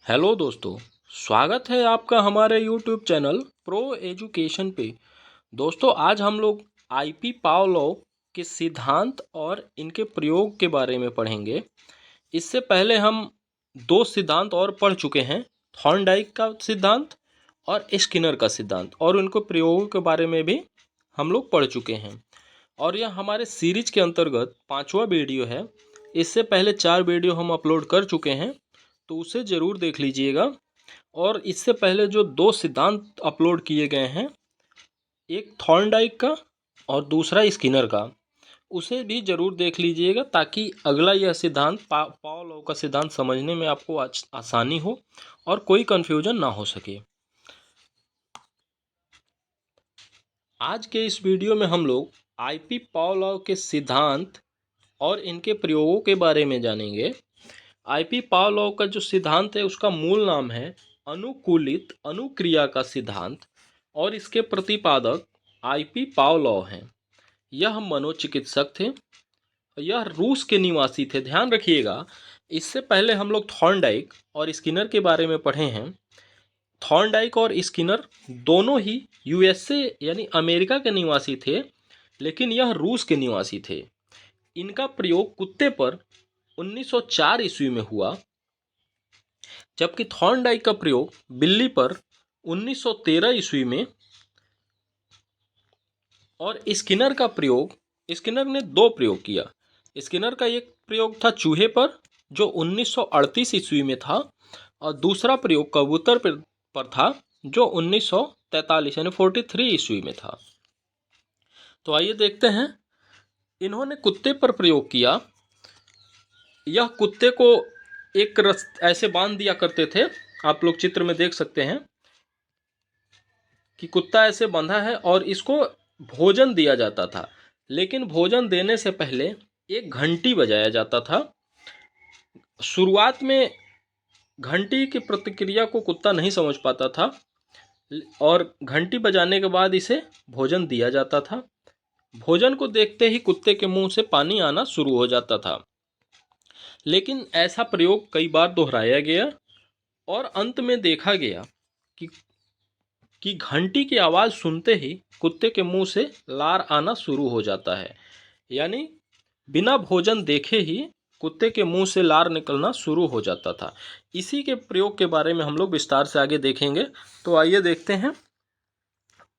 Hello दोस्तों। स्वागत है आपका हमारे यूट्यूब चैनल प्रो एजुकेशन पे। दोस्तों, आज हम लोग आईपी पावलोव के सिद्धांत और इनके प्रयोग के बारे में पढ़ेंगे। इससे पहले हम दो सिद्धांत और पढ़ चुके हैं, थॉर्नडाइक का सिद्धांत और स्किनर का सिद्धांत, और उनको प्रयोगों के बारे में भी हम लोग पढ़ चुके हैं। और यह हमारे सीरीज के अंतर्गत 5वां वीडियो है। इससे पहले 4 वीडियो हम अपलोड कर चुके हैं, तो उसे ज़रूर देख लीजिएगा। और इससे पहले जो दो सिद्धांत अपलोड किए गए हैं, एक थॉर्नडाइक का और दूसरा स्किनर का, उसे भी ज़रूर देख लीजिएगा, ताकि अगला यह सिद्धांत पावलोव का सिद्धांत समझने में आपको आसानी हो और कोई कन्फ्यूजन ना हो सके। आज के इस वीडियो में हम लोग आईपी पावलोव के सिद्धांत और इनके प्रयोगों के बारे में जानेंगे। आईपी पावलोव का जो सिद्धांत है, उसका मूल नाम है अनुकूलित अनुक्रिया का सिद्धांत, और इसके प्रतिपादक आईपी पावलोव हैं। यह मनोचिकित्सक थे। यह रूस के निवासी थे, ध्यान रखिएगा। इससे पहले हम लोग थॉर्नडाइक और स्किनर के बारे में पढ़े हैं। थॉर्नडाइक और स्किनर दोनों ही यूएसए यानी अमेरिका के निवासी थे, लेकिन यह रूस के निवासी थे। इनका प्रयोग कुत्ते पर 1904 ईस्वी में हुआ, जबकि थॉर्नडाइक का प्रयोग बिल्ली पर 1913 ईस्वी में, और स्किनर का प्रयोग, स्किनर ने दो प्रयोग किया। स्किनर का एक प्रयोग था चूहे पर, जो 1938 ईस्वी में था, और दूसरा प्रयोग कबूतर पर था, जो 1943 यानी 43 ईस्वी में था। तो आइए देखते हैं। इन्होंने कुत्ते पर प्रयोग किया। यह कुत्ते को एक ऐसे बांध दिया करते थे, आप लोग चित्र में देख सकते हैं कि कुत्ता ऐसे बंधा है और इसको भोजन दिया जाता था। लेकिन भोजन देने से पहले एक घंटी बजाया जाता था। शुरुआत में घंटी की प्रतिक्रिया को कुत्ता नहीं समझ पाता था, और घंटी बजाने के बाद इसे भोजन दिया जाता था। भोजन को देखते ही कुत्ते के मुंह से पानी आना शुरू हो जाता था। लेकिन ऐसा प्रयोग कई बार दोहराया गया, और अंत में देखा गया कि घंटी की आवाज़ सुनते ही कुत्ते के मुंह से लार आना शुरू हो जाता है। यानी बिना भोजन देखे ही कुत्ते के मुंह से लार निकलना शुरू हो जाता था। इसी के प्रयोग के बारे में हम लोग विस्तार से आगे देखेंगे। तो आइए देखते हैं।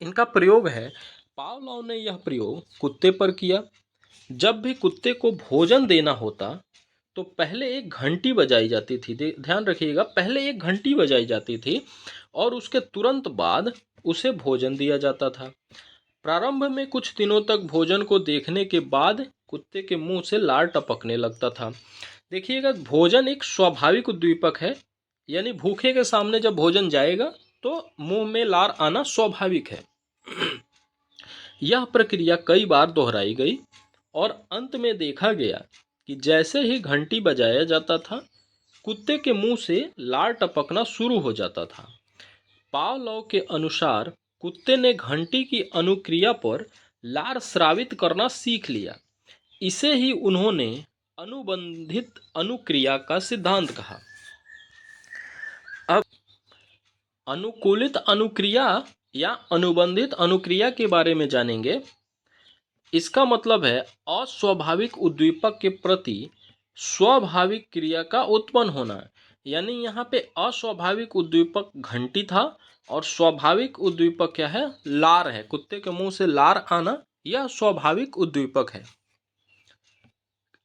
इनका प्रयोग है, पावलोव ने यह प्रयोग कुत्ते पर किया। जब भी कुत्ते को भोजन देना होता, तो पहले एक घंटी बजाई जाती थी। ध्यान रखिएगा, पहले एक घंटी बजाई जाती थी, और उसके तुरंत बाद उसे भोजन दिया जाता था। प्रारंभ में कुछ दिनों तक भोजन को देखने के बाद कुत्ते के मुंह से लार टपकने लगता था। देखिएगा, भोजन एक स्वाभाविक उद्दीपक है, यानी भूखे के सामने जब भोजन जाएगा तो मुंह में लार आना स्वाभाविक है। यह प्रक्रिया कई बार दोहराई गई, और अंत में देखा गया कि जैसे ही घंटी बजाया जाता था, कुत्ते के मुंह से लार टपकना शुरू हो जाता था। पावलोव के अनुसार कुत्ते ने घंटी की अनुक्रिया पर लार स्रावित करना सीख लिया। इसे ही उन्होंने अनुबंधित अनुक्रिया का सिद्धांत कहा। अब अनुकूलित अनुक्रिया या अनुबंधित अनुक्रिया के बारे में जानेंगे। इसका मतलब है अस्वाभाविक उद्दीपक के प्रति स्वाभाविक क्रिया का उत्पन्न होना। यानी यहाँ पे अस्वाभाविक उद्दीपक घंटी था, और स्वाभाविक उद्दीपक क्या है? लार है। कुत्ते के मुंह से लार आना, यह स्वाभाविक उद्दीपक है।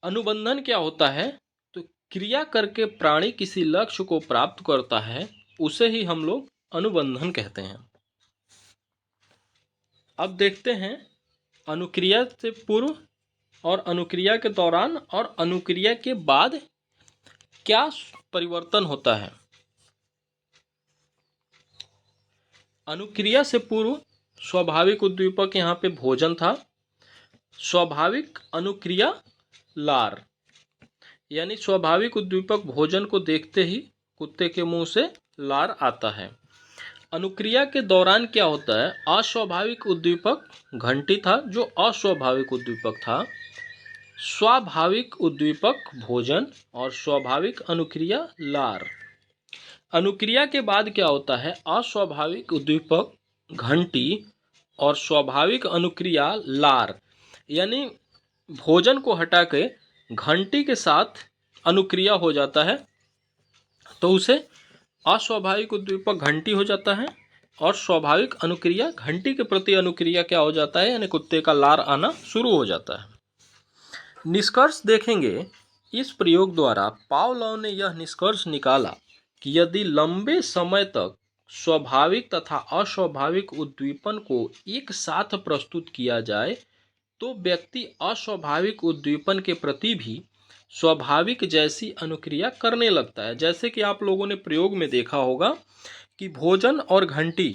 अनुबंधन क्या होता है? तो क्रिया करके प्राणी किसी लक्ष्य को प्राप्त करता है, उसे ही हम लोग अनुबंधन कहते हैं। अब देखते हैं अनुक्रिया से पूर्व और अनुक्रिया के दौरान और अनुक्रिया के बाद क्या परिवर्तन होता है। अनुक्रिया से पूर्व स्वाभाविक उद्दीपक यहाँ पे भोजन था। स्वाभाविक अनुक्रिया लार, यानी स्वाभाविक उद्दीपक भोजन को देखते ही कुत्ते के मुंह से लार आता है। अनुक्रिया के दौरान क्या होता है? अस्वाभाविक उद्दीपक घंटी था, जो अस्वाभाविक उद्दीपक था। स्वाभाविक उद्दीपक भोजन, और स्वाभाविक अनुक्रिया लार। अनुक्रिया के बाद क्या होता है, अस्वाभाविक उद्दीपक घंटी और स्वाभाविक अनुक्रिया लार, यानी भोजन को हटा के घंटी के साथ अनुक्रिया हो जाता है तो उसे अस्वाभाविक उद्दीपक घंटी हो जाता है, और स्वाभाविक अनुक्रिया घंटी के प्रति अनुक्रिया क्या हो जाता है, यानी कुत्ते का लार आना शुरू हो जाता है। निष्कर्ष देखेंगे, इस प्रयोग द्वारा पावलोव ने यह निष्कर्ष निकाला कि यदि लंबे समय तक स्वाभाविक तथा अस्वाभाविक उद्दीपन को एक साथ प्रस्तुत किया जाए तो व्यक्ति अस्वाभाविक उद्दीपन के प्रति भी स्वाभाविक जैसी अनुक्रिया करने लगता है। जैसे कि आप लोगों ने प्रयोग में देखा होगा कि भोजन और घंटी,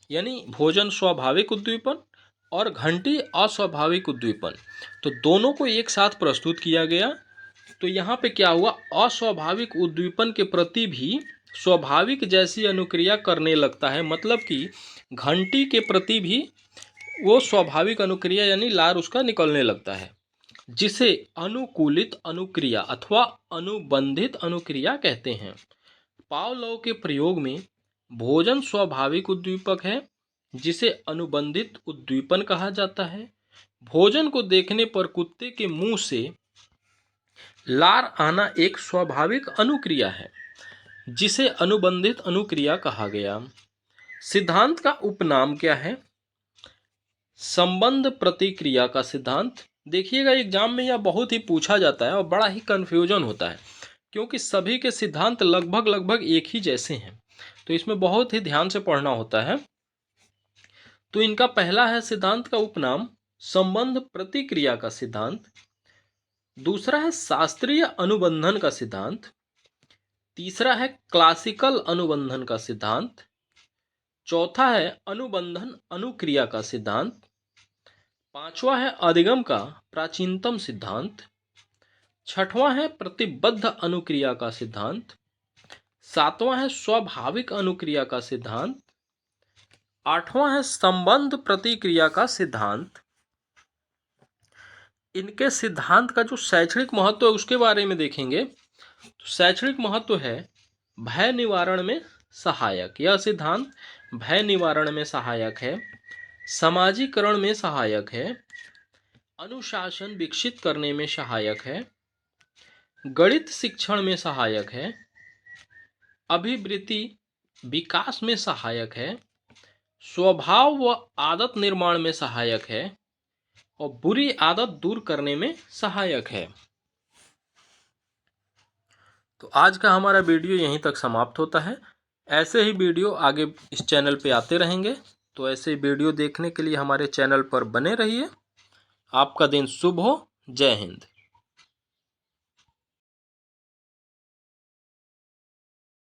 यानी भोजन स्वाभाविक उद्दीपन और घंटी अस्वाभाविक उद्दीपन, तो दोनों को एक साथ प्रस्तुत किया गया। तो यहाँ पे क्या हुआ, अस्वाभाविक उद्दीपन के प्रति भी स्वाभाविक जैसी अनुक्रिया करने लगता है, मतलब कि घंटी के प्रति भी वो स्वाभाविक अनुक्रिया यानी लार उसका निकलने लगता है, जिसे अनुकूलित अनुक्रिया अथवा अनुबंधित अनुक्रिया कहते हैं। पावलोव के प्रयोग में भोजन स्वाभाविक उद्दीपक है जिसे अनुबंधित उद्दीपन कहा जाता है। भोजन को देखने पर कुत्ते के मुंह से लार आना एक स्वाभाविक अनुक्रिया है जिसे अनुबंधित अनुक्रिया कहा गया। सिद्धांत का उपनाम क्या है, संबंध प्रतिक्रिया का सिद्धांत। देखिएगा एग्जाम में यह बहुत ही पूछा जाता है और बड़ा ही कंफ्यूजन होता है क्योंकि सभी के सिद्धांत लगभग एक ही जैसे हैं, तो इसमें बहुत ही ध्यान से पढ़ना होता है। तो इनका पहला है सिद्धांत का उपनाम संबंध प्रतिक्रिया का सिद्धांत, दूसरा है शास्त्रीय अनुबंधन का सिद्धांत, तीसरा है क्लासिकल अनुबंधन का सिद्धांत, चौथा है अनुबंधन अनुक्रिया का सिद्धांत, पांचवा है अधिगम का प्राचीनतम सिद्धांत, छठवां है प्रतिबद्ध अनुक्रिया का सिद्धांत, सातवां है स्वाभाविक अनुक्रिया का सिद्धांत, आठवां है संबंध प्रतिक्रिया का सिद्धांत। इनके सिद्धांत का जो शैक्षणिक महत्व है उसके बारे में देखेंगे तो शैक्षणिक महत्व है भय निवारण में सहायक। यह सिद्धांत भय निवारण में सहायक है, समाजीकरण में सहायक है, अनुशासन विकसित करने में सहायक है, गणित शिक्षण में सहायक है, अभिवृत्ति विकास में सहायक है, स्वभाव व आदत निर्माण में सहायक है और बुरी आदत दूर करने में सहायक है। तो आज का हमारा वीडियो यहीं तक समाप्त होता है। ऐसे ही वीडियो आगे इस चैनल पे आते रहेंगे, तो ऐसे वीडियो देखने के लिए हमारे चैनल पर बने रहिए। आपका दिन शुभ हो। जय हिंद।